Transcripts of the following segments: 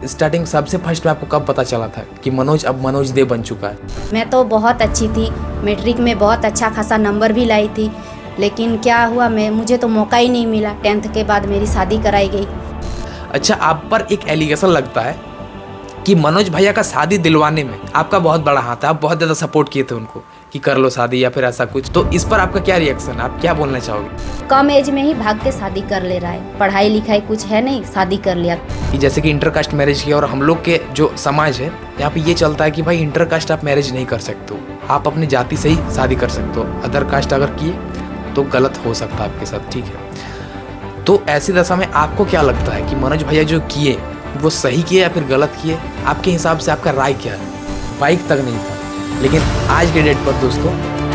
Starting सबसे first में आपको कब पता चला था कि मनोज अब मनोज दे बन चुका है? मैं तो बहुत अच्छी थी, मैट्रिक में बहुत अच्छा खासा नंबर भी लाई थी, लेकिन क्या हुआ मुझे तो मौका ही नहीं मिला। 10th के बाद मेरी शादी कराई गई। अच्छा, आप पर एक एलिगेशन लगता है कि मनोज भैया का शादी दिलवाने में आपका बहुत बड़ा हाथ है, आप बहुत ज़्यादा सपोर्ट किए थे उनको कि कर लो शादी या फिर ऐसा कुछ, तो इस पर आपका क्या रिएक्शन है, आप क्या बोलना चाहोगे? कम एज में ही भाग के शादी कर ले रहा है, पढ़ाई लिखाई कुछ है नहीं, शादी कर लिया। कि जैसे कि इंटरकास्ट मैरिज किया और हम लोग के जो समाज है यहाँ पे ये चलता है कि भाई इंटरकास्ट आप मैरिज नहीं कर सकते हो, आप अपनी जाति से ही शादी कर सकते हो, अदर कास्ट अगर किए तो गलत हो सकता है आपके साथ, ठीक है। तो ऐसी दशा में आपको क्या लगता है कि मनोज भैया जो किए वो सही किए या फिर गलत किए? आपके हिसाब से आपका राय क्या है? बाइक तक नहीं था, लेकिन आज के डेट पर दोस्तों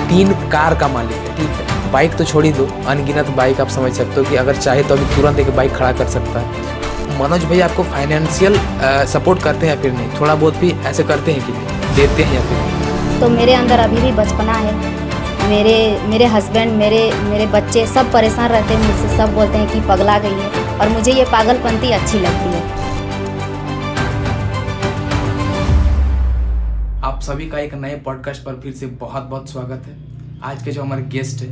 3 कार का मालिक है, ठीक है। बाइक तो छोड़ ही दो, अनगिनत बाइक आप समझ सकते हो कि अगर चाहे तो अभी तुरंत एक बाइक खड़ा कर सकता है। मनोज भैया आपको फाइनेंशियल सपोर्ट करते हैं या फिर नहीं? थोड़ा बहुत भी ऐसे करते हैं कि नहीं, देते हैं या फिर नहीं? तो मेरे अंदर अभी भी बचपना है। मेरे हस्बैंड, मेरे बच्चे सब परेशान रहते हैं मुझसे, सब बोलते हैं कि पगला गई है, और मुझे ये पागलपंती अच्छी लगती है। आप सभी का एक नए पॉडकास्ट पर फिर से बहुत बहुत स्वागत है। आज के जो हमारे गेस्ट है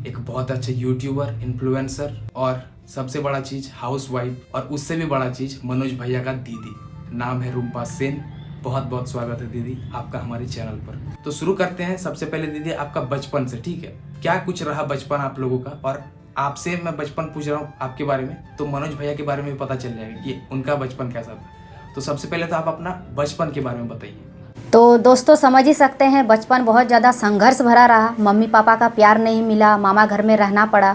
एक बहुत अच्छे यूट्यूबर, इन्फ्लुएंसर और सबसे बड़ा चीज़ हाउसवाइफ, और उससे भी बड़ा चीज़ मनोज भैया का दीदी। नाम है रूम्पा सेन। बहुत बहुत स्वागत है दीदी आपका हमारे चैनल पर। तो शुरू करते हैं। सबसे पहले दीदी आपका बचपन से, ठीक है, क्या कुछ रहा बचपन आप लोगों का? और आपसे मैं बचपन पूछ रहा हूँ आपके बारे में, तो मनोज भैया के बारे में भी पता चल जाएगा कि उनका बचपन कैसा था। तो सबसे पहले तो आप अपना बचपन के बारे में बताइए। तो दोस्तों समझ ही सकते हैं, बचपन बहुत ज़्यादा संघर्ष भरा रहा। मम्मी पापा का प्यार नहीं मिला, मामा घर में रहना पड़ा।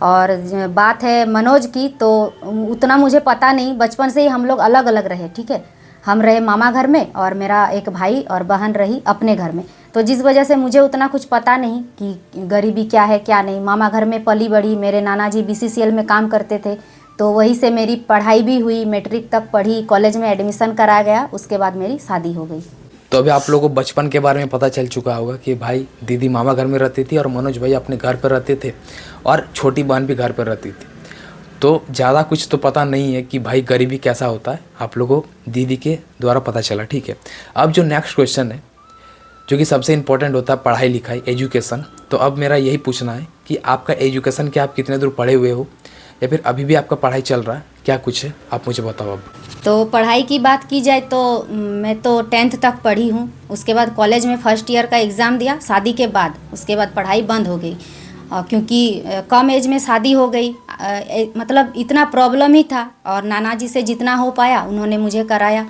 और बात है मनोज की, तो उतना मुझे पता नहीं। बचपन से ही हम लोग अलग अलग रहे, ठीक है। हम रहे मामा घर में और मेरा एक भाई और बहन रही अपने घर में। तो जिस वजह से मुझे उतना कुछ पता नहीं कि गरीबी क्या है क्या नहीं। मामा घर में पली बड़ी, मेरे नाना जी BCCL में काम करते थे, तो वहीं से मेरी पढ़ाई भी हुई, मैट्रिक तक पढ़ी, कॉलेज में एडमिशन करा गया, उसके बाद मेरी शादी हो गई। तो अभी आप लोगों को बचपन के बारे में पता चल चुका होगा कि भाई दीदी मामा घर में रहती थी और मनोज भाई अपने घर पर रहते थे, और छोटी बहन भी घर पर रहती थी। तो ज़्यादा कुछ तो पता नहीं है कि भाई गरीबी कैसा होता है, आप लोगों को दीदी के द्वारा पता चला, ठीक है। अब जो नेक्स्ट क्वेश्चन है, जो कि सबसे इम्पोर्टेंट होता है, पढ़ाई लिखाई, एजुकेशन। तो अब मेरा यही पूछना है कि आपका एजुकेशन, क्या आप कितने दूर पढ़े हुए हो या फिर अभी भी आपका पढ़ाई चल रहा है, क्या कुछ है, आप मुझे बताओ। अब तो पढ़ाई की बात की जाए तो मैं तो 10th तक पढ़ी हूँ। उसके बाद कॉलेज में फर्स्ट ईयर का एग्ज़ाम दिया शादी के बाद। उसके बाद पढ़ाई बंद हो गई, क्योंकि कम एज में शादी हो गई। मतलब इतना प्रॉब्लम ही था, और नाना जी से जितना हो पाया उन्होंने मुझे कराया।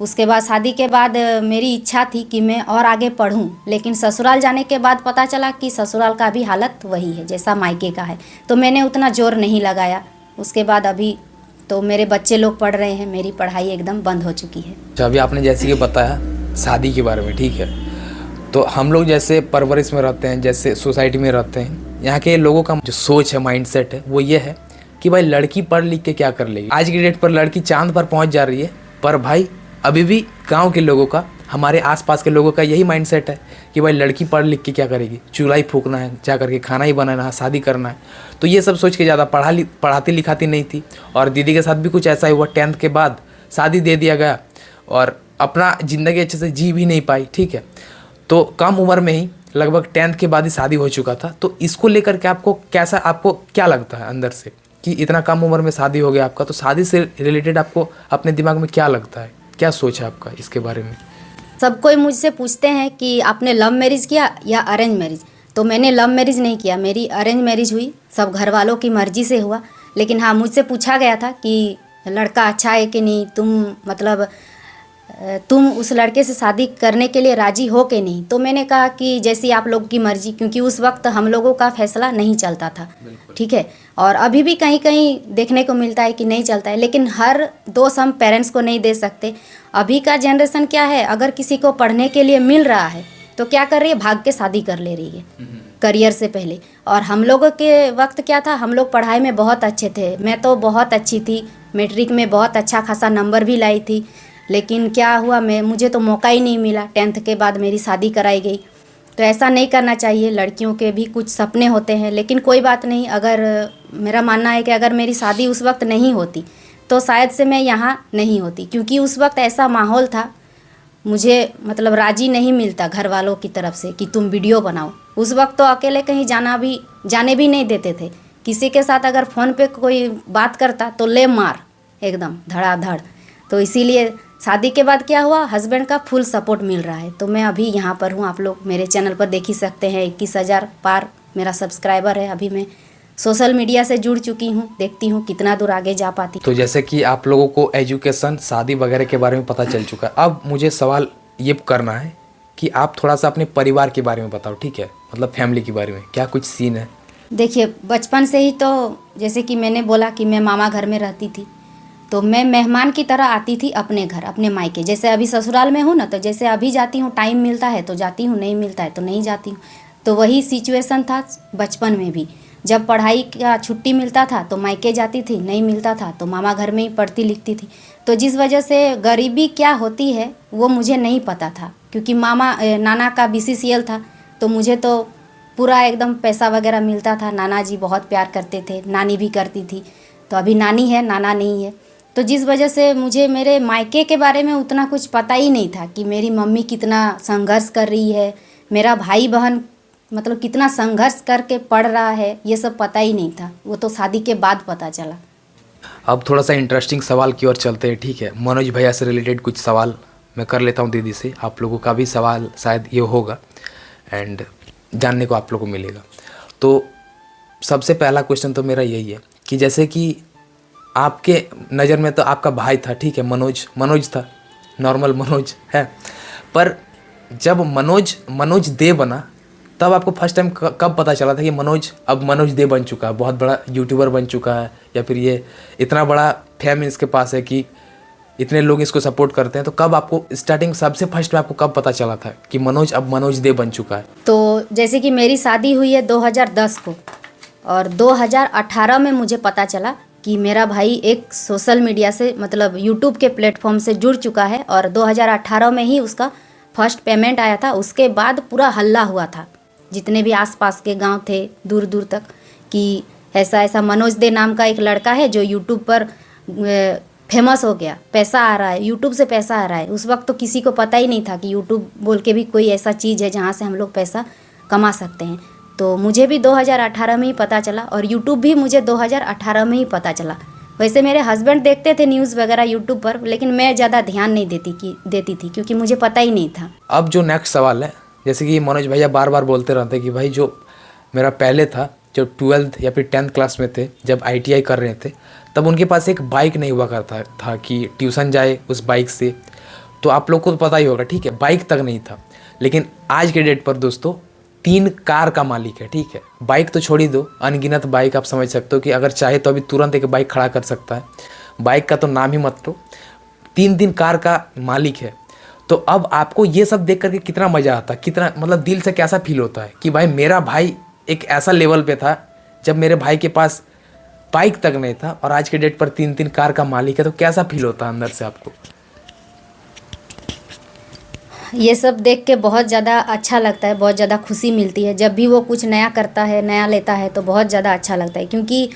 उसके बाद शादी के बाद मेरी इच्छा थी कि मैं और आगे पढूं, लेकिन ससुराल जाने के बाद पता चला कि ससुराल का भी हालत वही है जैसा मायके का है, तो मैंने उतना जोर नहीं लगाया। उसके बाद अभी तो मेरे बच्चे लोग पढ़ रहे हैं, मेरी पढ़ाई एकदम बंद हो चुकी है। अभी आपने जैसे कि बताया शादी के बारे में, ठीक है, तो हम लोग जैसे परवरिश में रहते हैं, जैसे सोसाइटी में रहते हैं, यहाँ के लोगों का जो सोच है, माइंडसेट है, वो ये है कि भाई लड़की पढ़ लिख के क्या कर लेगी। आज की डेट पर लड़की चांद पर पहुँच जा रही है, पर भाई अभी भी गाँव के लोगों का, हमारे आसपास के लोगों का यही माइंडसेट है कि भाई लड़की पढ़ लिख के क्या करेगी, चूल्हा ही फूकना है, जा करके खाना ही बनाना है, शादी करना है। तो ये सब सोच के ज़्यादा पढ़ाती लिखाती नहीं थी। और दीदी के साथ भी कुछ ऐसा ही हुआ, 10th के बाद शादी दे दिया गया और अपना ज़िंदगी अच्छे से जी भी नहीं पाई, ठीक है। तो कम उम्र में ही, लगभग 10th के बाद ही शादी हो चुका था। तो इसको लेकर के आपको क्या लगता है अंदर से कि इतना कम उम्र में शादी हो गया आपका? तो शादी से रिलेटेड आपको अपने दिमाग में क्या लगता है, क्या सोच है आपका इसके बारे में? सब कोई मुझसे पूछते हैं कि आपने लव मैरिज किया या अरेंज मैरिज। तो मैंने लव मैरिज नहीं किया, मेरी अरेंज मैरिज हुई, सब घर वालों की मर्ज़ी से हुआ। लेकिन हाँ, मुझसे पूछा गया था कि लड़का अच्छा है कि नहीं, तुम उस लड़के से शादी करने के लिए राज़ी हो कि नहीं। तो मैंने कहा कि जैसी आप लोग की मर्ज़ी, क्योंकि उस वक्त हम लोगों का फैसला नहीं चलता था, ठीक है। और अभी भी कहीं कहीं देखने को मिलता है कि नहीं चलता है, लेकिन हर दोष हम पेरेंट्स को नहीं दे सकते। अभी का जनरेशन क्या है, अगर किसी को पढ़ने के लिए मिल रहा है तो क्या कर रही है, भाग के शादी कर ले रही है करियर से पहले। और हम लोगों के वक्त क्या था, हम लोग पढ़ाई में बहुत अच्छे थे। मैं तो बहुत अच्छी थी, मैट्रिक में बहुत अच्छा खासा नंबर भी लाई थी, लेकिन क्या हुआ, मुझे तो मौका ही नहीं मिला। 10th के बाद मेरी शादी कराई गई। तो ऐसा नहीं करना चाहिए, लड़कियों के भी कुछ सपने होते हैं। लेकिन कोई बात नहीं, अगर मेरा मानना है कि अगर मेरी शादी उस वक्त नहीं होती तो शायद से मैं यहाँ नहीं होती, क्योंकि उस वक्त ऐसा माहौल था, मुझे मतलब राजी नहीं मिलता घर वालों की तरफ से कि तुम वीडियो बनाओ। उस वक्त तो अकेले कहीं जाने भी नहीं देते थे। किसी के साथ अगर फ़ोन पे कोई बात करता तो ले मार एकदम धड़ाधड़। तो इसीलिए शादी के बाद क्या हुआ, हस्बैंड का फुल सपोर्ट मिल रहा है। तो मैं अभी यहाँ पर हूँ, आप लोग मेरे चैनल पर देख ही सकते हैं 21,000 पार मेरा सब्सक्राइबर है। अभी मैं सोशल मीडिया से जुड़ चुकी हूँ, देखती हूँ कितना दूर आगे जा पाती। तो जैसे कि आप लोगों को एजुकेशन, शादी वगैरह के बारे में पता चल चुका है, अब मुझे सवाल ये करना है कि आप थोड़ा सा अपने परिवार के बारे में बताओ, ठीक है? मतलब फैमिली के बारे में क्या कुछ सीन है? देखिए, बचपन से ही तो जैसे कि मैंने बोला कि मैं मामा घर में रहती थी, तो मैं मेहमान की तरह आती थी अपने घर, अपने मायके। जैसे अभी ससुराल में हूँ ना, तो जैसे अभी जाती हूँ, टाइम मिलता है तो जाती हूँ, नहीं मिलता है तो नहीं जाती हूँ। तो वही सिचुएशन था बचपन में भी। जब पढ़ाई का छुट्टी मिलता था तो मायके जाती थी, नहीं मिलता था तो मामा घर में ही पढ़ती लिखती थी। तो जिस वजह से गरीबी क्या होती है वो मुझे नहीं पता था, क्योंकि नाना का BCCL था, तो मुझे तो पूरा एकदम पैसा वगैरह मिलता था। नाना जी बहुत प्यार करते थे, नानी भी करती थी। तो अभी नानी है, नाना नहीं है। तो जिस वजह से मुझे मेरे मायके के बारे में उतना कुछ पता ही नहीं था कि मेरी मम्मी कितना संघर्ष कर रही है, मेरा भाई बहन मतलब कितना संघर्ष करके पढ़ रहा है, ये सब पता ही नहीं था। वो तो शादी के बाद पता चला। अब थोड़ा सा इंटरेस्टिंग सवाल की ओर चलते हैं, ठीक है? मनोज भैया से रिलेटेड कुछ सवाल मैं कर लेता हूँ दीदी से। आप लोगों का भी सवाल शायद ये होगा एंड जानने को आप लोगों को मिलेगा। तो सबसे पहला क्वेश्चन तो मेरा यही है कि जैसे कि आपके नज़र में तो आपका भाई था, ठीक है? मनोज था, नॉर्मल मनोज है। पर जब मनोज दे बना, तब आपको फर्स्ट टाइम कब पता चला था कि मनोज दे बन चुका है, बहुत बड़ा यूट्यूबर बन चुका है, या फिर ये इतना बड़ा फेम इसके पास है कि इतने लोग इसको सपोर्ट करते हैं? तो कब आपको स्टार्टिंग सबसे फर्स्ट में आपको कब पता चला था कि मनोज दे बन चुका है? तो जैसे कि मेरी शादी हुई है 2010 को, और 2018 में मुझे पता चला कि मेरा भाई एक सोशल मीडिया से मतलब यूट्यूब के प्लेटफॉर्म से जुड़ चुका है, और 2018 में ही उसका फर्स्ट पेमेंट आया था। उसके बाद पूरा हल्ला हुआ था, जितने भी आसपास के गांव थे दूर दूर तक, कि ऐसा मनोज दे नाम का एक लड़का है जो यूट्यूब पर फेमस हो गया, पैसा आ रहा है, यूट्यूब से पैसा आ रहा है। उस वक्त तो किसी को पता ही नहीं था कि यूट्यूब बोल के भी कोई ऐसा चीज़ है जहाँ से हम लोग पैसा कमा सकते हैं। तो मुझे भी 2018 में ही पता चला, और यूट्यूब भी मुझे 2018 में ही पता चला। वैसे मेरे हस्बैंड देखते थे न्यूज़ वगैरह यूट्यूब पर, लेकिन मैं ज़्यादा ध्यान नहीं देती थी क्योंकि मुझे पता ही नहीं था। अब जो नेक्स्ट सवाल है, जैसे कि मनोज भैया बार बार बोलते रहते हैं कि भाई जो मेरा पहले था, जब 12th या फिर 10th क्लास में थे, जब ITI कर रहे थे, तब उनके पास एक बाइक नहीं हुआ करता था कि ट्यूशन जाए उस बाइक से। तो आप लोग को तो पता ही होगा, ठीक है? बाइक तक नहीं था। लेकिन आज के डेट पर दोस्तों 3 कार का मालिक है, ठीक है? बाइक तो छोड़ ही दो, अनगिनत बाइक। आप समझ सकते हो कि अगर चाहे तो अभी तुरंत एक बाइक खड़ा कर सकता है। बाइक का तो नाम ही मत लो, 3 कार का मालिक है। तो अब आपको ये सब देख करके कितना मज़ा आता है, कितना मतलब दिल से कैसा फील होता है कि भाई मेरा भाई एक ऐसा लेवल पे था जब मेरे भाई के पास बाइक तक नहीं था, और आज के डेट पर 3 कार का मालिक है। तो कैसा फील होता है अंदर से आपको? ये सब देख के बहुत ज़्यादा अच्छा लगता है, बहुत ज़्यादा खुशी मिलती है। जब भी वो कुछ नया करता है, नया लेता है, तो बहुत ज़्यादा अच्छा लगता है। क्योंकि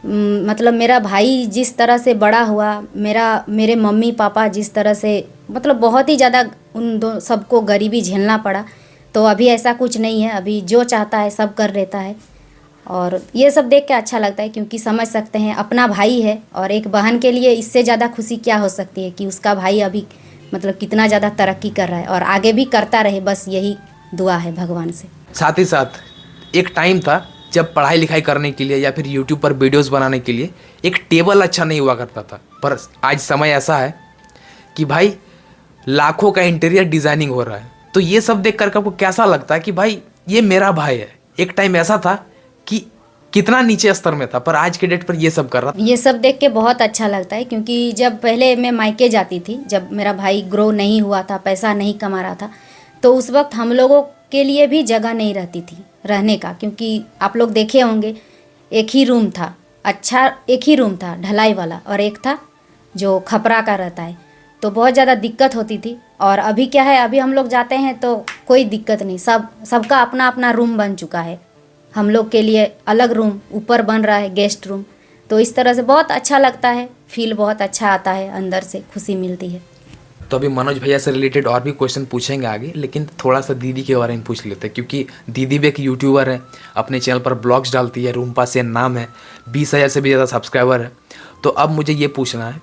मतलब मेरा भाई जिस तरह से बड़ा हुआ, मेरे मम्मी पापा जिस तरह से मतलब बहुत ही ज़्यादा उन दो सबको गरीबी झेलना पड़ा। तो अभी ऐसा कुछ नहीं है, अभी जो चाहता है सब कर लेता है। और ये सब देख के अच्छा लगता है, क्योंकि समझ सकते हैं अपना भाई है, और एक बहन के लिए इससे ज़्यादा खुशी क्या हो सकती है कि उसका भाई अभी मतलब कितना ज़्यादा तरक्की कर रहा है, और आगे भी करता रहे, बस यही दुआ है भगवान से। साथ ही साथ एक टाइम था जब पढ़ाई लिखाई करने के लिए या फिर यूट्यूब पर वीडियोस बनाने के लिए एक टेबल अच्छा नहीं हुआ करता था। पर आज समय ऐसा है कि भाई लाखों का इंटीरियर डिज़ाइनिंग हो रहा है। तो ये सब देख कर आपको कैसा लगता है कि भाई ये मेरा भाई है? एक टाइम ऐसा था कि कितना नीचे स्तर में था, पर आज के डेट पर ये सब कर रहा था। ये सब देख के बहुत अच्छा लगता है, क्योंकि जब पहले मैं मायके जाती थी, जब मेरा भाई ग्रो नहीं हुआ था, पैसा नहीं कमा रहा था, तो उस वक्त हम लोगों के लिए भी जगह नहीं रहती थी रहने का। क्योंकि आप लोग देखे होंगे एक ही रूम था, एक ही रूम था ढलाई वाला, और एक था जो खपरा का रहता है। तो बहुत ज़्यादा दिक्कत होती थी। और अभी क्या है, अभी हम लोग जाते हैं तो कोई दिक्कत नहीं, सबका अपना अपना रूम बन चुका है। हम लोग के लिए अलग रूम ऊपर बन रहा है, गेस्ट रूम। तो इस तरह से बहुत अच्छा लगता है, फील बहुत अच्छा आता है, अंदर से खुशी मिलती है। तो अभी मनोज भैया से रिलेटेड और भी क्वेश्चन पूछेंगे आगे, लेकिन थोड़ा सा दीदी के बारे में पूछ लेते हैं, क्योंकि दीदी भी एक यूट्यूबर है, अपने चैनल पर ब्लॉग्स डालती है, रूम्पा सेन नाम है, 20,000 से भी ज़्यादा सब्सक्राइबर है। तो अब मुझे ये पूछना है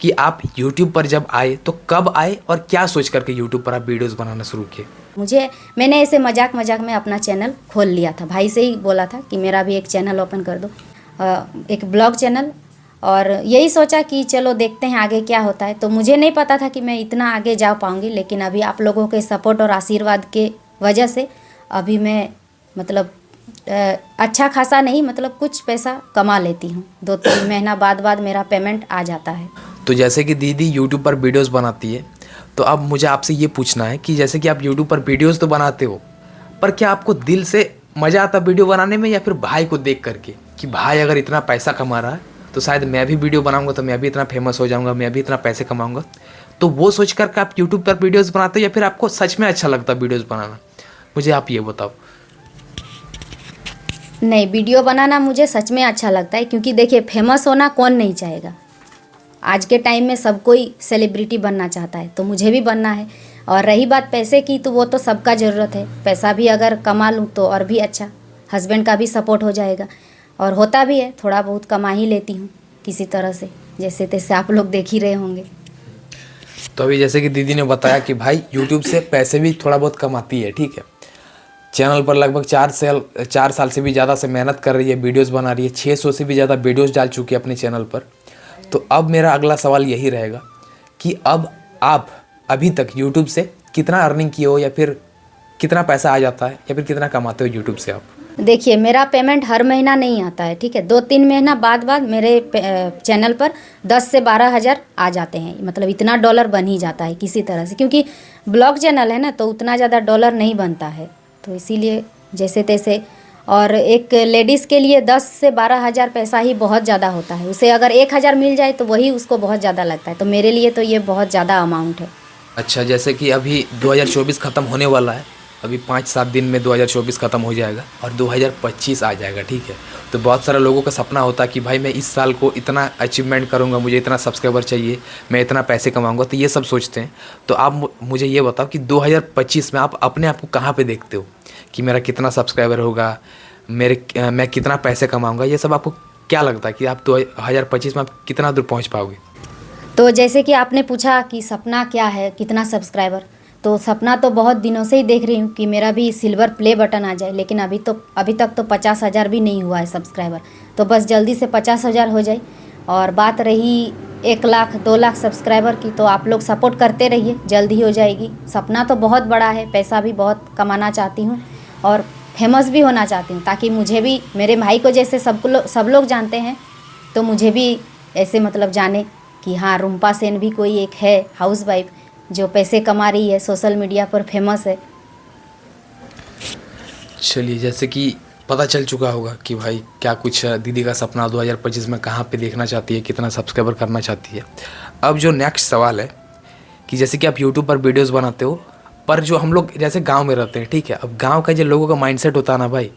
कि आप यूट्यूब पर जब आए तो कब आए और क्या सोच करके यूट्यूब पर आप वीडियोज़ बनाना शुरू किए? मैंने ऐसे मजाक मजाक में अपना चैनल खोल लिया था, भाई से ही बोला था कि मेरा भी एक चैनल ओपन कर दो, एक ब्लॉग चैनल, और यही सोचा कि चलो देखते हैं आगे क्या होता है। तो मुझे नहीं पता था कि मैं इतना आगे जा पाऊँगी, लेकिन अभी आप लोगों के सपोर्ट और आशीर्वाद के वजह से अभी मैं मतलब अच्छा खासा नहीं, मतलब कुछ पैसा कमा लेती हूँ। 2-3 महीना बाद मेरा पेमेंट आ जाता है। तो जैसे कि दीदी यूट्यूब पर वीडियोज़ बनाती है, तो अब मुझे आपसे ये पूछना है कि जैसे कि आप यूट्यूब पर वीडियोज़ तो बनाते हो, पर क्या आपको दिल से मज़ा आता वीडियो बनाने में, या फिर भाई को देख करके कि भाई अगर इतना पैसा कमा रहा है तो शायद मैं भी वीडियो बनाऊंगा तो मैं भी इतना फेमस हो जाऊंगा, मैं भी इतना पैसे कमाऊंगा, तो वो सोच करके आप यूट्यूब पर वीडियोज़ बनाते हो, या फिर आपको सच में अच्छा लगता है वीडियोज़ बनाना? मुझे आप ये बताओ। नहीं, वीडियो बनाना मुझे सच में अच्छा लगता है, क्योंकि देखिए फेमस होना कौन नहीं चाहेगा। आज के टाइम में सब कोई सेलिब्रिटी बनना चाहता है, तो मुझे भी बनना है। और रही बात पैसे की, तो वो तो सबका ज़रूरत है, पैसा भी अगर कमा लूँ तो और भी अच्छा, हस्बैंड का भी सपोर्ट हो जाएगा, और होता भी है, थोड़ा बहुत कमा ही लेती हूँ किसी तरह से, जैसे तैसे आप लोग देख ही रहे होंगे। तो अभी जैसे कि दीदी ने बताया कि भाई यूट्यूब से पैसे भी थोड़ा बहुत कमाती है, ठीक है। चैनल पर लगभग 4 साल से भी ज़्यादा से मेहनत कर रही है, वीडियोज़ बना रही है, 600 से भी ज़्यादा वीडियोज़ डाल चुकी है अपने चैनल पर। तो अब मेरा अगला सवाल यही रहेगा कि अब आप अभी तक यूट्यूब से कितना अर्निंग किए हो, या फिर कितना पैसा आ जाता है, या फिर कितना कमाते हो यूट्यूब से आप? देखिए, मेरा पेमेंट हर महीना नहीं आता है, ठीक है। 2-3 महीना बाद मेरे चैनल पर 10 से 12 हज़ार आ जाते हैं, मतलब इतना डॉलर बन ही जाता है किसी तरह से, क्योंकि ब्लॉग चैनल है ना, तो उतना ज़्यादा डॉलर नहीं बनता है, तो इसीलिए जैसे तैसे। और एक लेडीज़ के लिए 10 से 12 हज़ार पैसा ही बहुत ज़्यादा होता है, उसे अगर 1,000 मिल जाए तो वही उसको बहुत ज़्यादा लगता है, तो मेरे लिए तो ये बहुत ज़्यादा अमाउंट है। अच्छा, जैसे कि अभी 2024 ख़त्म होने वाला है, अभी 5-7 दिन में 2024 ख़त्म हो जाएगा और 2025 आ जाएगा, ठीक है। तो बहुत सारे लोगों का सपना होता है कि भाई मैं इस साल को इतना अचीवमेंट करूंगा, मुझे इतना सब्सक्राइबर चाहिए, मैं इतना पैसे कमाऊंगा, तो ये सब सोचते हैं। तो आप मुझे ये बताओ कि 2025 में आप अपने आप को कहाँ पे देखते हो कि मेरा कितना सब्सक्राइबर होगा, मैं कितना पैसे कमाऊँगा, ये सब आपको क्या लगता है कि आप 2025 में आप कितना दूर पहुँच पाओगे? तो जैसे कि आपने पूछा कि सपना क्या है, कितना सब्सक्राइबर, तो सपना तो बहुत दिनों से ही देख रही हूँ कि मेरा भी सिल्वर प्ले बटन आ जाए, लेकिन अभी तक तो 50,000 भी नहीं हुआ है सब्सक्राइबर, तो बस जल्दी से 50,000 हो जाए। और बात रही 1 लाख 2 लाख सब्सक्राइबर की, तो आप लोग सपोर्ट करते रहिए, जल्दी हो जाएगी। सपना तो बहुत बड़ा है, पैसा भी बहुत कमाना चाहती हूँ और फेमस भी होना चाहती हूँ, ताकि मुझे भी, मेरे भाई को जैसे सब लोग जानते हैं, तो मुझे भी ऐसे मतलब जाने कि हाँ, रूम्पा सेन भी कोई एक है हाउसवाइफ जो पैसे कमा रही है, सोशल मीडिया पर फेमस है। चलिए, जैसे कि पता चल चुका होगा कि भाई क्या कुछ दीदी का सपना 2025 में कहाँ पे देखना चाहती है, कितना सब्सक्राइबर करना चाहती है। अब जो नेक्स्ट सवाल है कि जैसे कि आप यूट्यूब पर वीडियोस बनाते हो, पर जो हम लोग जैसे गांव में रहते हैं, ठीक है, अब गांव का जो लोगों का माइंडसेट होता है ना भाई,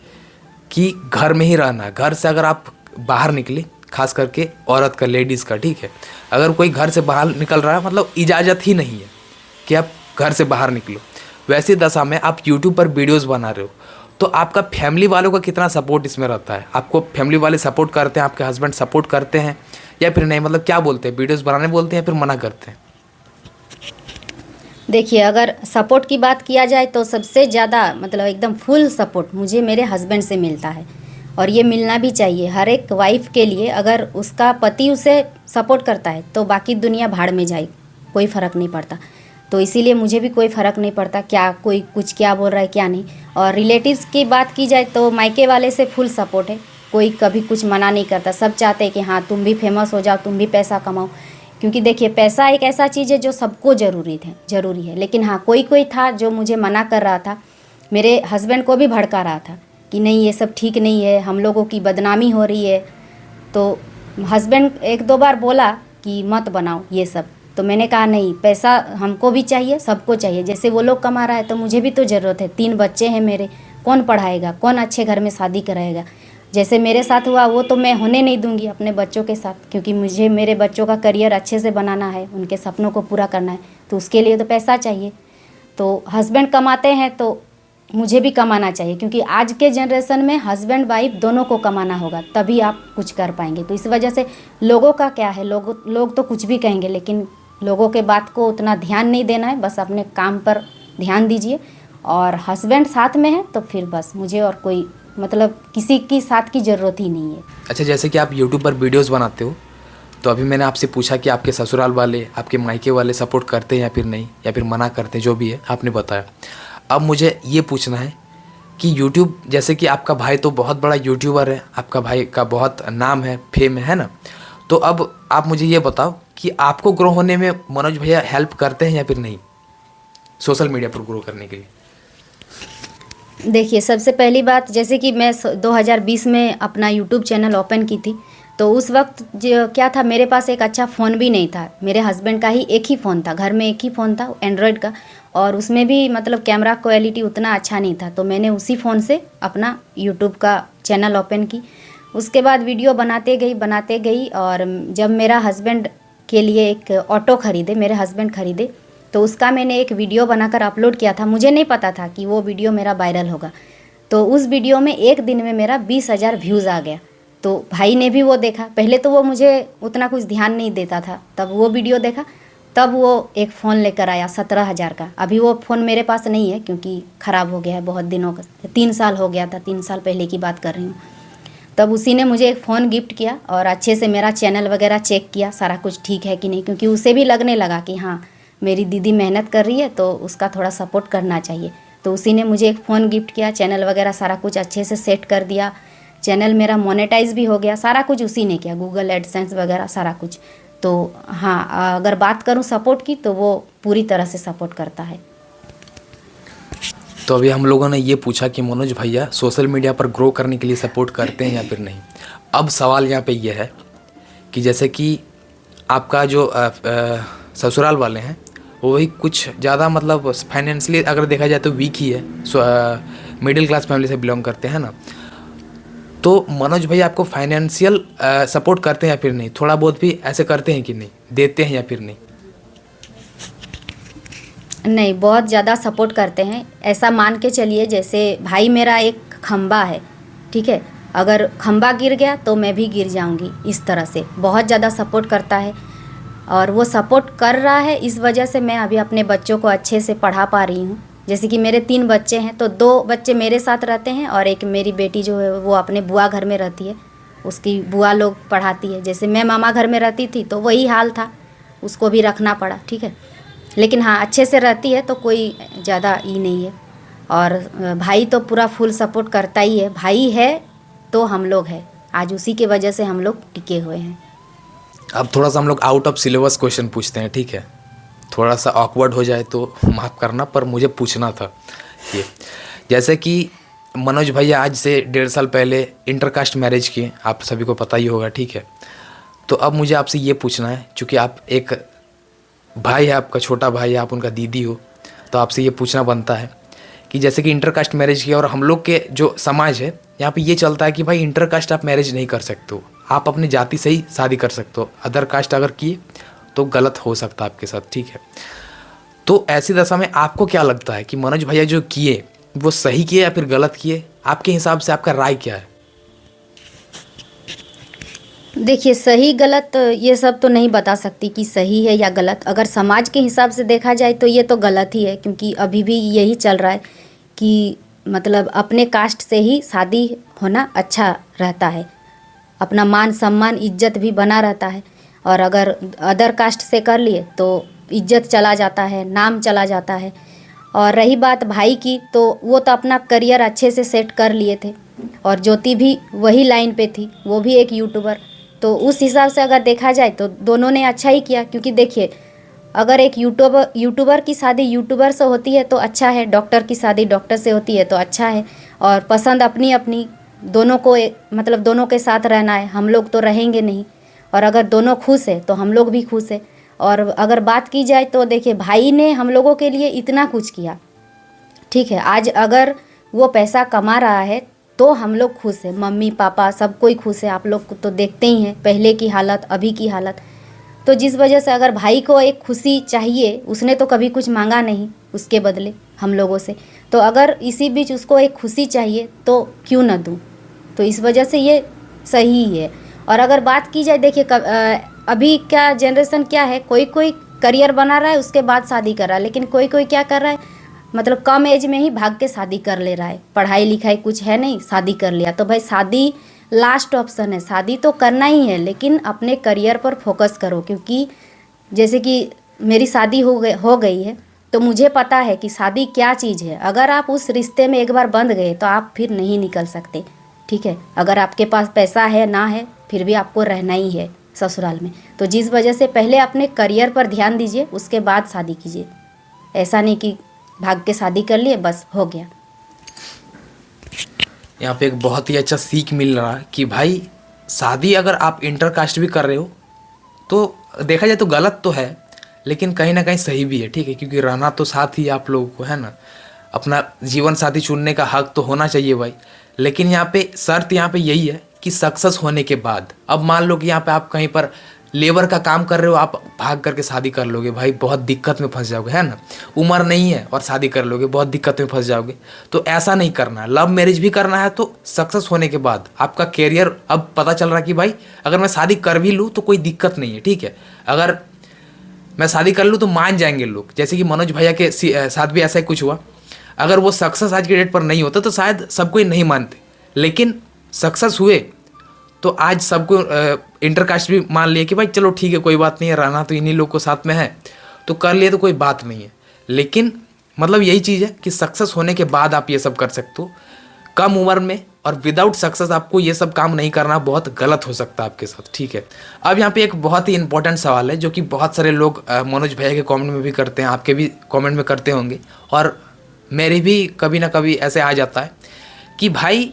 कि घर में ही रहना, घर से अगर आप बाहर निकले, खास करके औरत का, लेडीज़ का, ठीक है, अगर कोई घर से बाहर निकल रहा है, मतलब इजाज़त ही नहीं है कि आप घर से बाहर निकलो, वैसी दशा में आप यूट्यूब पर वीडियोस बना रहे हो, तो आपका फैमिली वालों का कितना सपोर्ट इसमें रहता है? आपको फैमिली वाले सपोर्ट करते हैं, आपके हस्बैंड सपोर्ट करते हैं या फिर नहीं? मतलब क्या बोलते हैं, वीडियोस बनाने बोलते हैं या फिर मना करते हैं? देखिए, अगर सपोर्ट की बात किया जाए तो सबसे ज़्यादा मतलब एकदम फुल सपोर्ट मुझे मेरे हस्बैंड से मिलता है, और ये मिलना भी चाहिए हर एक वाइफ के लिए। अगर उसका पति उसे सपोर्ट करता है तो बाकी दुनिया भाड़ में जाए, कोई फ़र्क नहीं पड़ता। तो इसीलिए मुझे भी कोई फ़र्क नहीं पड़ता क्या कोई कुछ क्या बोल रहा है क्या नहीं। और रिलेटिव्स की बात की जाए तो मायके वाले से फुल सपोर्ट है, कोई कभी कुछ मना नहीं करता, सब चाहते हैं कि हाँ तुम भी फेमस हो जाओ, तुम भी पैसा कमाओ। क्योंकि देखिए, पैसा एक ऐसा चीज़ है जो सबको ज़रूरी है, लेकिन हाँ कोई था जो मुझे मना कर रहा था, मेरे हस्बैंड को भी भड़का रहा था कि नहीं ये सब ठीक नहीं है, हम लोगों की बदनामी हो रही है। तो हस्बैंड 1-2 बार बोला कि मत बनाओ ये सब, तो मैंने कहा नहीं, पैसा हमको भी चाहिए, सबको चाहिए, जैसे वो लोग कमा रहा है तो मुझे भी तो ज़रूरत है। 3 बच्चे हैं मेरे, कौन पढ़ाएगा, कौन अच्छे घर में शादी कराएगा। जैसे मेरे साथ हुआ वो तो मैं होने नहीं दूंगी अपने बच्चों के साथ, क्योंकि मुझे मेरे बच्चों का करियर अच्छे से बनाना है, उनके सपनों को पूरा करना है, तो उसके लिए तो पैसा चाहिए। तो हस्बैंड कमाते हैं तो मुझे भी कमाना चाहिए, क्योंकि आज के जनरेशन में हस्बैंड वाइफ दोनों को कमाना होगा, तभी आप कुछ कर पाएंगे। तो इस वजह से लोगों का क्या है, लोग तो कुछ भी कहेंगे, लेकिन लोगों के बात को उतना ध्यान नहीं देना है, बस अपने काम पर ध्यान दीजिए। और हस्बैंड साथ में है तो फिर बस मुझे और कोई मतलब किसी की साथ की ज़रूरत ही नहीं है। अच्छा, जैसे कि आप यूट्यूब पर वीडियोस बनाते हो, तो अभी मैंने आपसे पूछा कि आपके ससुराल वाले, आपके मायके वाले सपोर्ट करते हैं या फिर नहीं, या फिर मना करते हैं, जो भी है आपने बताया। अब मुझे ये पूछना है कि यूट्यूब, जैसे कि आपका भाई तो बहुत बड़ा यूट्यूबर है, आपका भाई का बहुत नाम है, फेम है ना, तो अब आप मुझे ये बताओ कि आपको ग्रो होने में मनोज भैया हेल्प करते हैं या फिर नहीं, सोशल मीडिया पर ग्रो करने के लिए? देखिए, सबसे पहली बात, जैसे कि मैं 2020 में अपना यूट्यूब चैनल ओपन की थी, तो उस वक्त जो क्या था, मेरे पास एक अच्छा फ़ोन भी नहीं था। मेरे हस्बैंड का ही एक ही फ़ोन था, घर में एक ही फ़ोन था एंड्रॉयड का, और उसमें भी मतलब कैमरा क्वालिटी उतना अच्छा नहीं था। तो मैंने उसी फ़ोन से अपना यूट्यूब का चैनल ओपन की। उसके बाद वीडियो बनाते गई, और जब मेरा हस्बैंड के लिए एक ऑटो ख़रीदे, मेरे हस्बैंड ख़रीदे, तो उसका मैंने एक वीडियो बनाकर अपलोड किया था। मुझे नहीं पता था कि वो वीडियो मेरा वायरल होगा। तो उस वीडियो में एक दिन में मेरा 20,000 व्यूज़ आ गया। तो भाई ने भी वो देखा। पहले तो वो मुझे उतना कुछ ध्यान नहीं देता था, तब वो वीडियो देखा, तब वो एक फ़ोन लेकर आया 17,000 का। अभी वो फ़ोन मेरे पास नहीं है, क्योंकि ख़राब हो गया है बहुत दिनों का, 3 साल हो गया था, 3 साल पहले की बात कर रही हूँ। तब उसी ने मुझे एक फ़ोन गिफ्ट किया, और अच्छे से मेरा चैनल वगैरह चेक किया, सारा कुछ ठीक है कि नहीं, क्योंकि उसे भी लगने लगा कि हाँ, मेरी दीदी मेहनत कर रही है तो उसका थोड़ा सपोर्ट करना चाहिए। तो उसी ने मुझे एक फ़ोन गिफ्ट किया, चैनल वगैरह सारा कुछ अच्छे से सेट कर दिया, चैनल मेरा मोनेटाइज भी हो गया, सारा कुछ उसी ने किया, गूगल एडसेंस वगैरह सारा कुछ। तो हाँ, अगर बात करूँ सपोर्ट की, तो वो पूरी तरह से सपोर्ट करता है। तो अभी हम लोगों ने ये पूछा कि मनोज भैया सोशल मीडिया पर ग्रो करने के लिए सपोर्ट करते हैं या फिर नहीं। अब सवाल यहाँ पे ये है कि जैसे कि आपका जो ससुराल वाले हैं, वो वही कुछ ज़्यादा मतलब फाइनेंशियली अगर देखा जाए तो वीक ही है, मिडिल क्लास फैमिली से बिलोंग करते हैं ना, तो मनोज भैया आपको फाइनेंशियल सपोर्ट करते हैं या फिर नहीं? थोड़ा बहुत भी ऐसे करते हैं कि नहीं, देते हैं या फिर नहीं? नहीं, बहुत ज़्यादा सपोर्ट करते हैं। ऐसा मान के चलिए, जैसे भाई मेरा एक खंबा है, ठीक है, अगर खंबा गिर गया तो मैं भी गिर जाऊंगी, इस तरह से बहुत ज़्यादा सपोर्ट करता है। और वो सपोर्ट कर रहा है, इस वजह से मैं अभी अपने बच्चों को अच्छे से पढ़ा पा रही हूँ। जैसे कि मेरे 3 बच्चे हैं, तो 2 बच्चे मेरे साथ रहते हैं, और एक मेरी बेटी जो है वो अपने बुआ घर में रहती है, उसकी बुआ लोग पढ़ाती है। जैसे मैं मामा घर में रहती थी तो वही हाल था, उसको भी रखना पड़ा, ठीक है। लेकिन हाँ, अच्छे से रहती है, तो कोई ज़्यादा ही नहीं है। और भाई तो पूरा फुल सपोर्ट करता ही है। भाई है तो हम लोग हैं, आज उसी की वजह से हम लोग टिके हुए हैं। अब थोड़ा सा हम लोग आउट ऑफ सिलेबस क्वेश्चन पूछते हैं, ठीक है? थोड़ा सा ऑकवर्ड हो जाए तो माफ़ करना, पर मुझे पूछना था ये। जैसे कि मनोज भैया आज से 1.5 साल पहले इंटरकास्ट मैरिज किए, आप सभी को पता ही होगा, ठीक है? तो अब मुझे आपसे ये पूछना है, चूँकि आप एक भाई है, आपका छोटा भाई है, आप उनका दीदी हो, तो आपसे ये पूछना बनता है कि जैसे कि इंटरकास्ट मैरिज किया, और हम लोग के जो समाज है यहाँ पे ये चलता है कि भाई इंटरकास्ट आप मैरिज नहीं कर सकते हो, आप अपनी जाति से ही शादी कर सकते हो, अदर कास्ट अगर किए तो गलत हो सकता है आपके साथ, ठीक है? तो ऐसी दशा में आपको क्या लगता है कि मनोज भैया जो किए वो सही किए या फिर गलत किए? आपके हिसाब से आपका राय क्या है? देखिए, सही गलत ये सब तो नहीं बता सकती कि सही है या गलत। अगर समाज के हिसाब से देखा जाए तो ये तो गलत ही है, क्योंकि अभी भी यही चल रहा है कि मतलब अपने कास्ट से ही शादी होना अच्छा रहता है, अपना मान सम्मान इज्जत भी बना रहता है। और अगर अदर कास्ट से कर लिए तो इज्जत चला जाता है, नाम चला जाता है। और रही बात भाई की, तो वो तो अपना करियर अच्छे से सेट कर लिए थे, और ज्योति भी वही लाइन पे थी, वो भी एक यूट्यूबर। तो उस हिसाब से अगर देखा जाए तो दोनों ने अच्छा ही किया, क्योंकि देखिए, अगर एक यूट्यूबर की शादी यूट्यूबर से होती है तो अच्छा है, डॉक्टर की शादी डॉक्टर से होती है तो अच्छा है। और पसंद अपनी अपनी, दोनों को मतलब दोनों के साथ रहना है, हम लोग तो रहेंगे नहीं। और अगर दोनों खुश है तो हम लोग भी खुश है। और अगर बात की जाए तो देखिए, भाई ने हम लोगों के लिए इतना कुछ किया, ठीक है। आज अगर वो पैसा कमा रहा है तो हम लोग खुश हैं, मम्मी पापा सब कोई खुश है। आप लोग को तो देखते ही हैं पहले की हालत अभी की हालत। तो जिस वजह से अगर भाई को एक खुशी चाहिए, उसने तो कभी कुछ मांगा नहीं उसके बदले हम लोगों से, तो अगर इसी बीच उसको एक खुशी चाहिए तो क्यों ना दूँ। तो इस वजह से ये सही है। और अगर बात की जाए, देखिए अभी क्या जनरेशन क्या है, कोई कोई करियर बना रहा है उसके बाद शादी कर रहा है, लेकिन कोई कोई क्या कर रहा है, मतलब कम एज में ही भाग के शादी कर ले रहा है। पढ़ाई लिखाई कुछ है नहीं, शादी कर लिया। तो भाई शादी लास्ट ऑप्शन है, शादी तो करना ही है, लेकिन अपने करियर पर फोकस करो। क्योंकि जैसे कि मेरी शादी हो गई है, तो मुझे पता है कि शादी क्या चीज़ है। अगर आप उस रिश्ते में एक बार बंध गए तो आप फिर नहीं निकल सकते, ठीक है। अगर आपके पास पैसा है ना है, फिर भी आपको रहना ही है ससुराल में। तो जिस वजह से पहले अपने करियर पर ध्यान दीजिए, उसके बाद शादी कीजिए। ऐसा नहीं कि भाग के शादी कर लिए बस हो गया। यहाँ पे एक बहुत ही अच्छा सीख मिल रहा है कि भाई शादी अगर आप इंटर कास्ट भी कर रहे हो तो देखा जाए तो गलत तो है, लेकिन कहीं ना कहीं सही भी है, ठीक है। क्योंकि रहना तो साथ ही आप लोगों को है ना, अपना जीवन साथी चुनने का हक तो होना चाहिए भाई। लेकिन यहाँ पे शर्त यहाँ पे यही है कि सक्सेस होने के बाद, अब मान लो कि यहाँ पे आप कहीं पर लेबर का काम कर रहे हो, आप भाग करके शादी कर लोगे भाई, बहुत दिक्कत में फंस जाओगे, है ना। उम्र नहीं है और शादी कर लोगे, बहुत दिक्कत में फंस जाओगे। तो ऐसा नहीं करना है। लव मैरिज भी करना है तो सक्सेस होने के बाद आपका कैरियर, अब पता चल रहा है कि भाई अगर मैं शादी कर भी लूँ तो कोई दिक्कत नहीं है, ठीक है। अगर मैं शादी कर लूँ तो मान जाएंगे लोग, जैसे कि मनोज भैया के साथ भी ऐसा ही कुछ हुआ। अगर वो सक्सेस आज के डेट पर नहीं होता तो शायद सब कोई नहीं मानते, लेकिन सक्सेस हुए तो आज सबको इंटरकास्ट भी मान लिया कि भाई चलो ठीक है, कोई बात नहीं है, रहना तो इन्हीं लोग को साथ में है तो कर लिए, तो कोई बात नहीं है। लेकिन मतलब यही चीज़ है कि सक्सेस होने के बाद आप ये सब कर सकते हो। कम उम्र में और विदाउट सक्सेस आपको ये सब काम नहीं करना, बहुत गलत हो सकता है आपके साथ, ठीक है। अब यहाँ पे एक बहुत ही इंपॉर्टेंट सवाल है जो कि बहुत सारे लोग मनोज भैया के कमेंट में भी करते हैं, आपके भी कमेंट में करते होंगे, और मेरे भी कभी ना कभी ऐसे आ जाता है कि भाई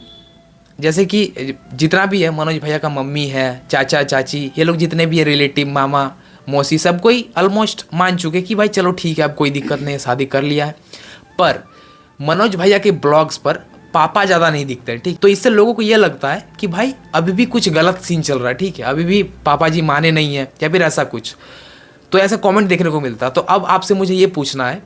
जैसे कि जितना भी है, मनोज भैया का मम्मी है, चाचा चाची, ये लोग जितने भी है रिलेटिव, मामा मौसी, सब कोई ऑलमोस्ट मान चुके कि भाई चलो ठीक है, अब कोई दिक्कत नहीं है, शादी कर लिया है। पर मनोज भैया के ब्लॉग्स पर पापा ज़्यादा नहीं दिखते हैं, ठीक। तो इससे लोगों को ये लगता है कि भाई अभी भी कुछ गलत सीन चल रहा है, ठीक है, अभी भी पापा जी माने नहीं है या फिर ऐसा कुछ। तो ऐसा कमेंट देखने को मिलता है। तो अब आपसे मुझे ये पूछना है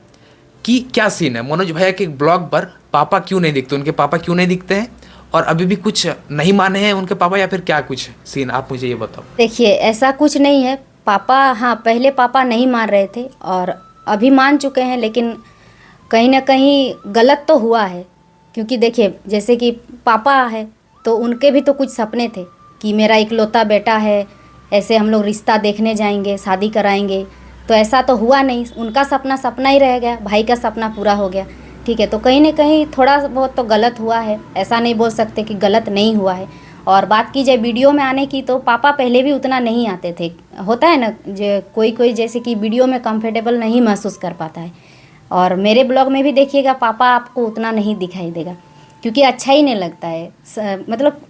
कि क्या सीन है, मनोज भैया के ब्लॉग पर पापा क्यों नहीं दिखते, उनके पापा क्यों नहीं दिखते हैं, और अभी भी कुछ नहीं माने हैं उनके पापा, या फिर क्या कुछ सीन, आप मुझे ये बताओ। देखिए ऐसा कुछ नहीं है, पापा, हाँ पहले पापा नहीं मान रहे थे और अभी मान चुके हैं, लेकिन कहीं ना कहीं गलत तो हुआ है। क्योंकि देखिए जैसे कि पापा है तो उनके भी तो कुछ सपने थे कि मेरा इकलौता बेटा है, ऐसे हम लोग रिश्ता देखने जाएंगे, शादी कराएंगे। तो ऐसा तो हुआ नहीं, उनका सपना सपना ही रह गया, भाई का सपना पूरा हो गया, ठीक है। तो कहीं ना कहीं थोड़ा बहुत तो गलत हुआ है, ऐसा नहीं बोल सकते कि गलत नहीं हुआ है। और बात की जाए वीडियो में आने की, तो पापा पहले भी उतना नहीं आते थे। होता है ना जो कोई कोई जैसे कि वीडियो में कंफर्टेबल नहीं महसूस कर पाता है। और मेरे ब्लॉग में भी देखिएगा पापा आपको उतना नहीं दिखाई देगा, क्योंकि अच्छा ही नहीं लगता है। मतलब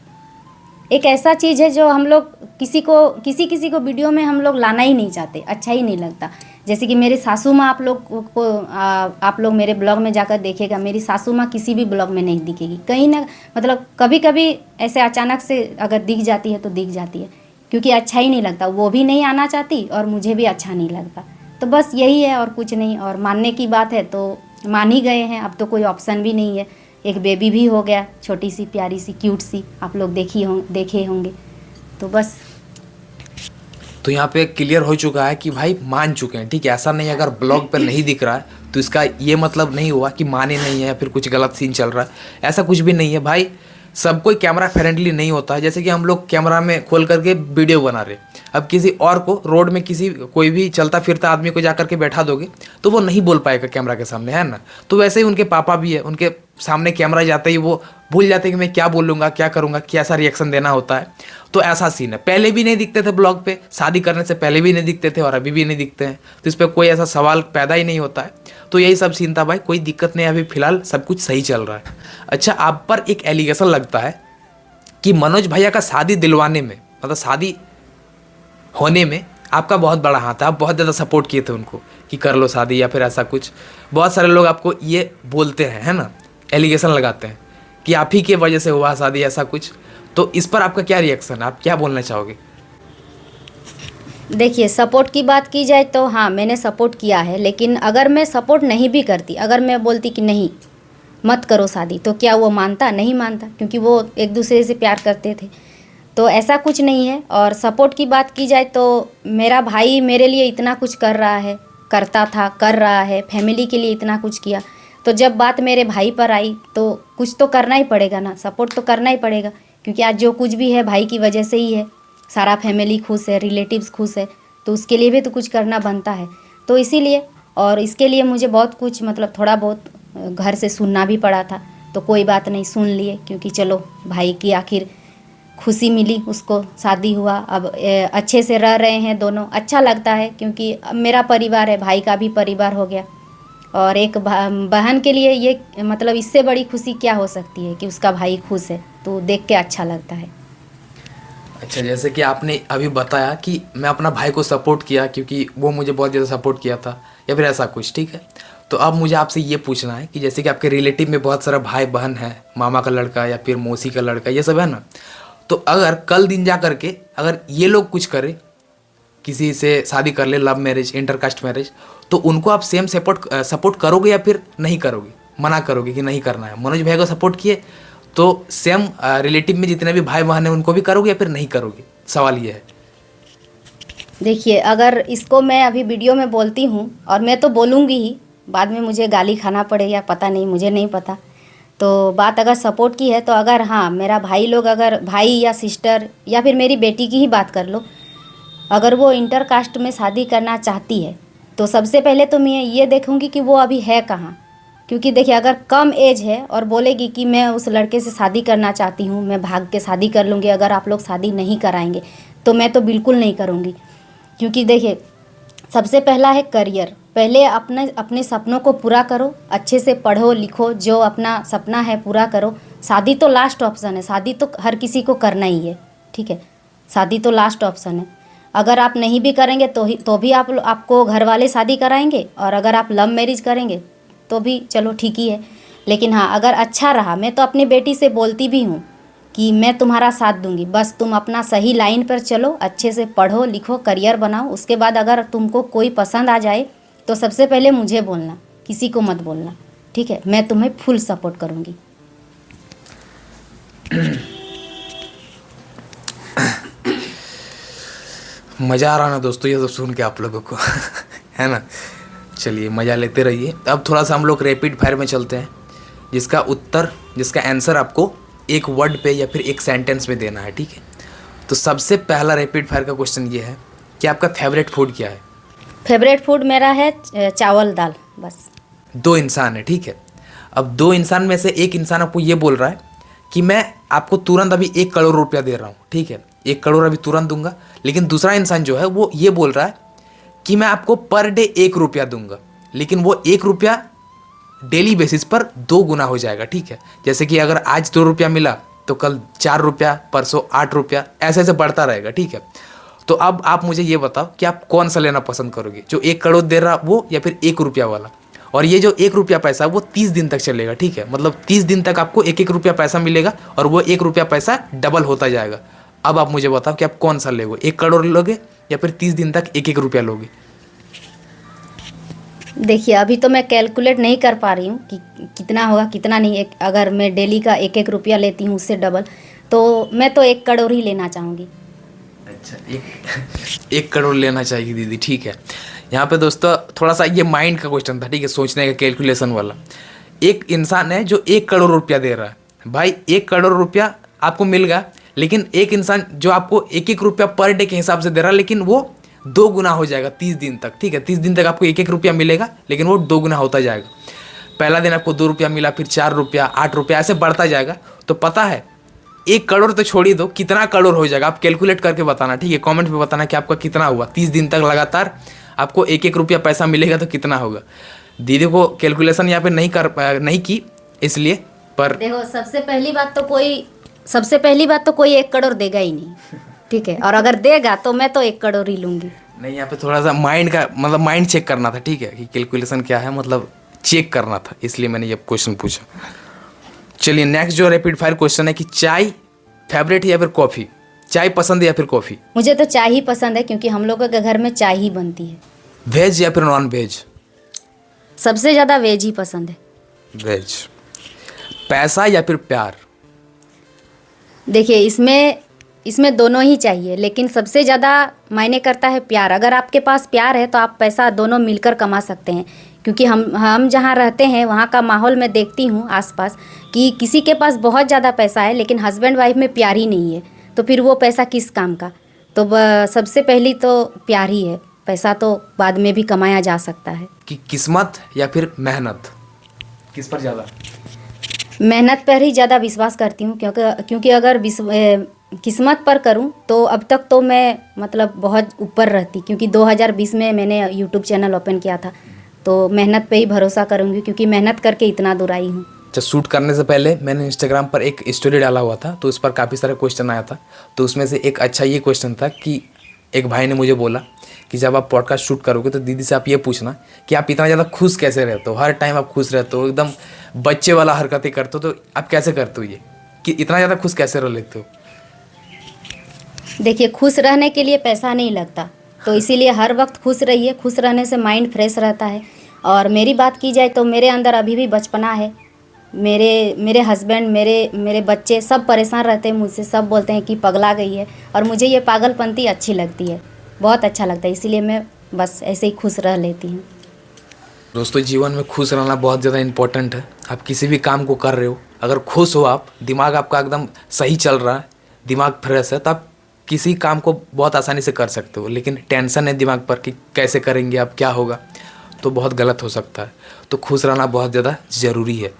एक ऐसा चीज़ है जो हम लोग किसी को वीडियो में हम लोग लाना ही नहीं चाहते, अच्छा ही नहीं लगता। जैसे कि मेरी सासू माँ, आप लोग मेरे ब्लॉग में जाकर देखिएगा, मेरी सासू माँ किसी भी ब्लॉग में नहीं दिखेगी कहीं ना, मतलब कभी कभी ऐसे अचानक से अगर दिख जाती है तो दिख जाती है, क्योंकि अच्छा ही नहीं लगता, वो भी नहीं आना चाहती और मुझे भी अच्छा नहीं लगता। तो बस यही है और कुछ नहीं। और मानने की बात है तो मान ही गए हैं, अब तो कोई ऑप्शन भी नहीं है। एक बेबी भी हो गया, छोटी सी प्यारी सी क्यूट सी, आप लोग देखे होंगे। तो बस तो यहाँ पे क्लियर हो चुका है कि भाई मान चुके हैं, ठीक है। ऐसा नहीं अगर ब्लॉग पर नहीं दिख रहा है तो इसका ये मतलब नहीं हुआ कि माने नहीं है या फिर कुछ गलत सीन चल रहा है, ऐसा कुछ भी नहीं है भाई। सब कोई कैमरा फ्रेंडली नहीं होता है। जैसे कि हम लोग कैमरा में खोल करके वीडियो बना रहे, अब किसी और को रोड में कोई भी चलता फिरता आदमी को जा करके बैठा दोगे तो वो नहीं बोल पाएगा कैमरा के सामने, है ना। तो वैसे ही उनके पापा भी है, उनके सामने कैमरा जाते ही वो भूल जाते कि मैं क्या बोलूँगा, क्या करूँगा, कैसा रिएक्शन देना होता है। तो ऐसा सीन है। पहले भी नहीं दिखते थे ब्लॉग पे, शादी करने से पहले भी नहीं दिखते थे और अभी भी नहीं दिखते हैं, तो इस पर कोई ऐसा सवाल पैदा ही नहीं होता है। तो यही सब सीन था भाई, कोई दिक्कत नहीं, अभी फिलहाल सब कुछ सही चल रहा है। अच्छा, आप पर एक एलिगेशन लगता है कि मनोज भैया का शादी दिलवाने में, मतलब शादी होने में आपका बहुत बड़ा हाथ है, आप बहुत ज़्यादा सपोर्ट किए थे उनको कि कर लो शादी या फिर ऐसा कुछ। बहुत सारे लोग आपको ये बोलते हैं, है ना, एलिगेशन लगाते हैं कि आप ही के वजह से हुआ शादी ऐसा कुछ, तो इस पर आपका क्या रिएक्शन, आप क्या बोलना चाहोगे? देखिए, सपोर्ट की बात की जाए तो हाँ, मैंने सपोर्ट किया है, लेकिन अगर मैं सपोर्ट नहीं भी करती, अगर मैं बोलती कि नहीं मत करो शादी, तो क्या वो मानता? नहीं मानता, क्योंकि वो एक दूसरे से प्यार करते थे। तो ऐसा कुछ नहीं है। और सपोर्ट की बात की जाए तो मेरा भाई मेरे लिए इतना कुछ कर रहा है, करता था, कर रहा है, फैमिली के लिए इतना कुछ किया, तो जब बात मेरे भाई पर आई तो कुछ तो करना ही पड़ेगा ना, सपोर्ट तो करना ही पड़ेगा, क्योंकि आज जो कुछ भी है भाई की वजह से ही है। सारा फैमिली खुश है, रिलेटिव्स खुश है, तो उसके लिए भी तो कुछ करना बनता है। तो इसीलिए, और इसके लिए मुझे बहुत कुछ मतलब थोड़ा बहुत घर से सुनना भी पड़ा था, तो कोई बात नहीं, सुन लिए, क्योंकि चलो भाई की आखिर खुशी मिली, उसको शादी हुआ, अब अच्छे से रह रहे हैं दोनों, अच्छा लगता है, क्योंकि अब मेरा परिवार है, भाई का भी परिवार हो गया। और एक बहन के लिए ये मतलब इससे बड़ी खुशी क्या हो सकती है कि उसका भाई खुश है, तो देख के अच्छा लगता है। अच्छा, जैसे कि आपने अभी बताया कि मैं अपना भाई को सपोर्ट किया क्योंकि वो मुझे बहुत ज़्यादा सपोर्ट किया था, या फिर ऐसा कुछ, ठीक है। तो अब मुझे आपसे ये पूछना है कि जैसे कि आपके रिलेटिव में बहुत सारा भाई बहन है, मामा का लड़का या फिर मौसी का लड़का, ये सब है ना, तो अगर कल दिन जा करके अगर ये लोग कुछ करें, किसी से शादी कर ले, लव मैरिज, इंटरकास्ट मैरिज, तो उनको आप सेम सपोर्ट करोगे या फिर नहीं करोगे, मना करोगे कि नहीं करना है? मनोज भाई को सपोर्ट किए तो सेम रिलेटिव में जितने भी भाई बहन हैं उनको भी करोगे या फिर नहीं करोगे? सवाल ये है। देखिए, अगर इसको मैं अभी वीडियो में बोलती हूँ, और मैं तो बोलूँगी ही, बाद में मुझे गाली खाना पड़े या पता नहीं, मुझे नहीं पता। तो बात अगर सपोर्ट की है तो अगर हाँ, मेरा भाई लोग, अगर भाई या सिस्टर या फिर मेरी बेटी की ही बात कर लो, अगर वो इंटर कास्ट में शादी करना चाहती है, तो सबसे पहले तो मैं ये देखूँगी कि वो अभी है कहाँ। क्योंकि देखिए, अगर कम एज है और बोलेगी कि मैं उस लड़के से शादी करना चाहती हूँ, मैं भाग के शादी कर लूँगी, अगर आप लोग शादी नहीं कराएंगे, तो मैं तो बिल्कुल नहीं करूँगी। क्योंकि देखिए, सबसे पहला है करियर, पहले अपने अपने सपनों को पूरा करो, अच्छे से पढ़ो लिखो, जो अपना सपना है पूरा करो। शादी तो लास्ट ऑप्शन है, शादी तो हर किसी को करना ही है, ठीक है, शादी तो लास्ट ऑप्शन है। अगर आप नहीं भी करेंगे तो भी आपको घर वाले शादी कराएंगे, और अगर आप लव मैरिज करेंगे तो भी चलो ठीक ही है। लेकिन हाँ, अगर अच्छा रहा, मैं तो अपनी बेटी से बोलती भी हूँ कि मैं तुम्हारा साथ दूंगी, बस तुम अपना सही लाइन पर चलो, अच्छे से पढ़ो लिखो, करियर बनाओ। उसके बाद अगर तुमको कोई पसंद आ जाए तो सबसे पहले मुझे बोलना, किसी को मत बोलना, ठीक है, मैं तुम्हें फुल सपोर्ट करूँगी। मज़ा आ रहा ना दोस्तों ये सब सुन के आप लोगों को है ना? चलिए, मज़ा लेते रहिए। अब थोड़ा सा हम लोग रैपिड फायर में चलते हैं, जिसका आंसर आपको एक वर्ड पे या फिर एक सेंटेंस में देना है, ठीक है? तो सबसे पहला रैपिड फायर का क्वेश्चन ये है कि आपका फेवरेट फूड क्या है? फेवरेट फूड मेरा है चावल दाल, बस। 2 इंसान है, ठीक है। अब 2 इंसान में से एक इंसान आपको ये बोल रहा है कि मैं आपको तुरंत अभी 1 करोड़ रुपया दे रहा हूँ, ठीक है, 1 करोड़ अभी तुरंत दूंगा। लेकिन दूसरा इंसान जो है वो ये बोल रहा है कि मैं आपको पर डे 1 रुपया दूंगा, लेकिन वो 1 रुपया डेली बेसिस पर 2 गुना हो जाएगा, ठीक है। जैसे कि अगर आज 2 रुपया मिला तो कल 4 रुपया, परसों 8 रुपया, ऐसे ऐसे बढ़ता रहेगा, ठीक है। तो अब आप मुझे ये बताओ कि आप कौन सा लेना पसंद करोगे, जो 1 करोड़ दे रहा वो या फिर 1 रुपया वाला? और ये जो 1 रुपया पैसा वो 30 दिन तक चलेगा, ठीक है। मतलब 30 दिन तक आपको 1-1 रुपया पैसा मिलेगा और वो 1 रुपया पैसा डबल होता जाएगा। अब आप मुझे बताओ कि आप कौन सा लोगे, 1 करोड़ लोगे या फिर 30 दिन तक 1-1 रुपया लोगे? देखिए, अभी तो मैं कैलकुलेट नहीं कर पा रही हूँ कि कितना होगा कितना नहीं। अगर मैं डेली का 1-1 रुपया लेती हूँ उससे डबल, तो मैं तो 1 करोड़ ही लेना चाहूँगी। अच्छा, 1 करोड़ लेना चाहिए दीदी, ठीक है। यहाँ पे दोस्तों थोड़ा सा ये माइंड का क्वेश्चन था, ठीक है, सोचने का, कैलकुलेशन वाला। एक इंसान है जो 1 करोड़ रुपया दे रहा है, भाई 1 करोड़ रुपया आपको मिल गया, लेकिन एक इंसान जो आपको 1-1 रुपया पर डे के हिसाब से दे रहा है, लेकिन वो 2 गुना हो जाएगा 30 दिन तक, ठीक है। 30 दिन तक आपको 1-1 रुपया मिलेगा, लेकिन वो 2 गुना होता जाएगा। पहला दिन आपको 2 रुपया मिला, फिर 4 रुपया, 8 रुपया, ऐसे बढ़ता जाएगा। तो पता है 1 करोड़ तो छोड़ ही दो, कितना करोड़ हो जाएगा आप कैलकुलेट करके बताना, ठीक है। कमेंट में बताना कि आपका कितना हुआ। 30 दिन तक लगातार आपको 1-1 रुपया पैसा मिलेगा तो कितना होगा। दीदी को कैलकुलेशन यहाँ पे नहीं की इसलिए, पर देखो, सबसे पहली बात तो कोई 1 करोड़ देगा ही नहीं, ठीक है। और अगर देगा तो मैं तो 1 करोड़ ही लूँगी। नहीं, यहाँ पे थोड़ा सा माइंड चेक करना था, ठीक है, कि कैलकुलेशन क्या है, मतलब चेक करना था, इसलिए मैंने ये क्वेश्चन पूछा। चलिए नेक्स्ट जो रैपिड फायर क्वेश्चन है कि चाय फेवरेट है या फिर कॉफ़ी? चाय पसंद है या फिर कॉफ़ी? मुझे तो चाय ही पसंद है, क्योंकि हम लोगों के घर में चाय ही बनती है। वेज या फिर नॉन वेज? सबसे ज़्यादा वेज ही पसंद है। वेज। पैसा या फिर प्यार? देखिए, इसमें दोनों ही चाहिए, लेकिन सबसे ज़्यादा मायने करता है प्यार। अगर आपके पास प्यार है तो आप पैसा दोनों मिलकर कमा सकते हैं, क्योंकि हम जहाँ रहते हैं वहाँ का माहौल मैं देखती हूँ आसपास कि किसी के पास बहुत ज़्यादा पैसा है लेकिन हस्बैंड वाइफ में प्यार ही नहीं है, तो फिर वो पैसा किस काम का। तो सबसे पहली तो प्यार ही है, पैसा तो बाद में भी कमाया जा सकता है। कि किस्मत या फिर मेहनत, किस पर ज़्यादा? मेहनत पर ही ज़्यादा विश्वास करती हूँ, क्योंकि अगर किस्मत पर करूँ तो अब तक तो मैं मतलब बहुत ऊपर रहती, क्योंकि 2020 में मैंने यूट्यूब चैनल ओपन किया था। तो मेहनत पे ही भरोसा करूँगी, क्योंकि मेहनत करके इतना दूर आई हूँ। अच्छा, शूट करने से पहले मैंने इंस्टाग्राम पर एक स्टोरी डाला हुआ था, तो उस पर काफ़ी सारे क्वेश्चन आया था। तो उसमें से एक अच्छा ये क्वेश्चन था कि एक भाई ने मुझे बोला कि जब आप पॉडकास्ट शूट करोगे तो दीदी से आप ये पूछना कि आप इतना ज़्यादा खुश कैसे रहते हो, हर टाइम आप खुश रहते हो, एकदम बच्चे वाला हरकतें करते हो, तो आप कैसे करते हो ये, कि इतना ज़्यादा खुश कैसे रह लेते हो? देखिए, खुश रहने के लिए पैसा नहीं लगता, तो इसीलिए हर वक्त खुश रहिए। खुश रहने से माइंड फ्रेश रहता है। और मेरी बात की जाए तो मेरे अंदर अभी भी बचपना है। मेरे हस्बैंड, मेरे बच्चे सब परेशान रहते हैं मुझसे, सब बोलते हैं कि पगला गई है, और मुझे ये पागलपंती अच्छी लगती है, बहुत अच्छा लगता है, इसीलिए मैं बस ऐसे ही खुश रह लेती हूँ। दोस्तों, जीवन में खुश रहना बहुत ज़्यादा इम्पोर्टेंट है। आप किसी भी काम को कर रहे हो, अगर खुश हो आप, दिमाग आपका एकदम सही चल रहा है, दिमाग फ्रेश है, तो आप किसी काम को बहुत आसानी से कर सकते हो। लेकिन टेंशन है दिमाग पर कि कैसे करेंगे, आप क्या होगा, तो बहुत गलत हो सकता है। तो खुश रहना बहुत ज़्यादा ज़रूरी है।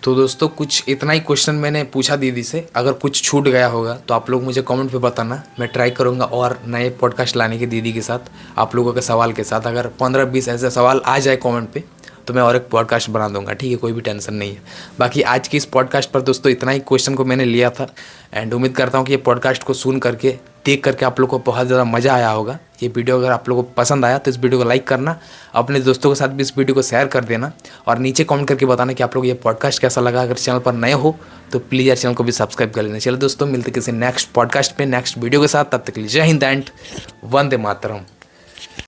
तो दोस्तों, कुछ इतना ही क्वेश्चन मैंने पूछा दीदी से। अगर कुछ छूट गया होगा तो आप लोग मुझे कमेंट पे बताना, मैं ट्राई करूँगा और नए पॉडकास्ट लाने की दीदी के साथ, आप लोगों के सवाल के साथ। अगर 15-20 ऐसे सवाल आ जाए कमेंट पे तो मैं और एक पॉडकास्ट बना दूंगा, ठीक है, कोई भी टेंशन नहीं है। बाकी आज की इस पॉडकास्ट पर दोस्तों इतना ही क्वेश्चन को मैंने लिया था, एंड उम्मीद करता हूँ कि ये पॉडकास्ट को सुन करके, देख करके आप लोग को बहुत ज़्यादा मज़ा आया होगा। ये वीडियो अगर आप लोगों को पसंद आया तो इस वीडियो को लाइक करना, अपने दोस्तों के साथ भी इस वीडियो को शेयर कर देना, और नीचे कमेंट करके बताना कि आप लोग ये पॉडकास्ट कैसा लगा। अगर चैनल पर नए हो तो प्लीज़ यार चैनल को भी सब्सक्राइब कर लेना। चलो दोस्तों, मिलते किसी नेक्स्ट पॉडकास्ट पे, नेक्स्ट वीडियो के साथ। तब तक के लिए जय हिंद एंड वंदे मातरम।